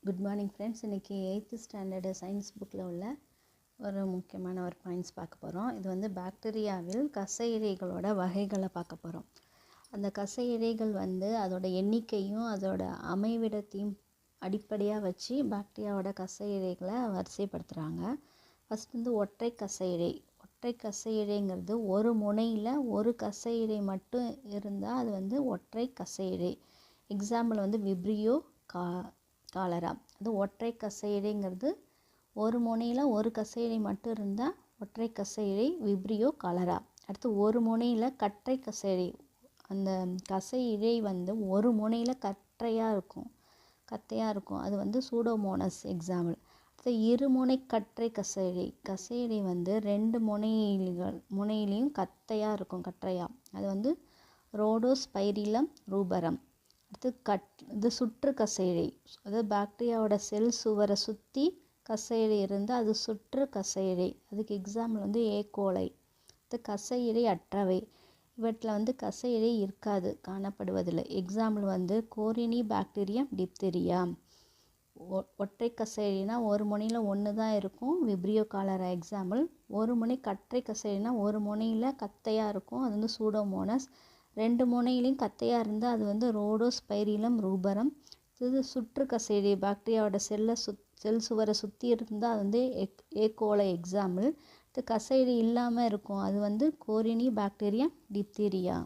Good morning friends. இன்றைக்கி 8th standard science புக்கில் உள்ள ஒரு முக்கியமான ஒரு பாயிண்ட்ஸ் பார்க்க போகிறோம். இது வந்து பாக்டீரியாவில் கசை இழைகளோட வகைகளை பார்க்க போகிறோம். அந்த கசை இழைகள் வந்து அதோட எண்ணிக்கையும் அதோட அமைவிடத்தையும் அடிப்படையாக வச்சு பாக்டீரியாவோட கசை இழைகளை வரிசைப்படுத்துகிறாங்க. ஃபஸ்ட் வந்து ஒற்றை கசை இழை. ஒற்றை கசை இழைங்கிறது ஒரு முனையில் ஒரு கசை இழை மட்டும் இருந்தால் அது வந்து ஒற்றை கசை இழை. எக்ஸாம்பிள் வந்து விப்ரியோ காலரா. அது ஒற்றை கசை இழைங்கிறது ஒரு முனையில் ஒரு கசை இழை மட்டும் இருந்தால் ஒற்றை கசை இழை விப்ரியோ காலரா. அடுத்து ஒரு முனையில் கற்றை கசை இழை. அந்த கசை இழை வந்து ஒரு முனையில் கற்றையாக இருக்கும். அது வந்து சூடோமோனஸ் எக்ஸாம்பிள். அடுத்து இருமுனை கற்றை கசை இழை. கசை இழை வந்து ரெண்டு முனையிலையும் கற்றையாக. அது வந்து ரோடோஸ்பைரிலம் ரூபரம். அடுத்து இது சுற்று கசை இழை. அதாவது பாக்டீரியாவோட செல் சுவரை சுற்றி கசை இழை இருந்தால் அது சுற்று கசை இழை. அதுக்கு எக்ஸாம்பிள் வந்து ஏகோலை. அடுத்து கசை இழை அற்றவை. இவற்றில் வந்து கசை இழை இருக்காது, காணப்படுவதில்லை. எக்ஸாம்பிள் வந்து கோரினி பாக்டீரியம் டிப்தீரியா. ஒற்றை கசை இழைனா ஒரு முனையில் ஒன்று தான் இருக்கும், விப்ரியோ காலரா எக்ஸாம்பிள். ஒரு முனை கற்றை கசை இழைனா ஒரு முனையில் கத்தையாக இருக்கும், அது வந்து சூடோமோனஸ். ரெண்டு முனையிலையும் கத்தையாக இருந்தால் அது வந்து ரோடோஸ்பைரிலம் ரூபரம். இது சுற்று கசை இழை. பாக்டீரியாவோட செல் சுவரை சுற்றி இருந்தால் அது வந்து ஏகோலை எக்ஸாம்பிள். இது கசை இழை இல்லாமல் இருக்கும், அது வந்து கோரினி பாக்டீரியம் டிப்தீரியா.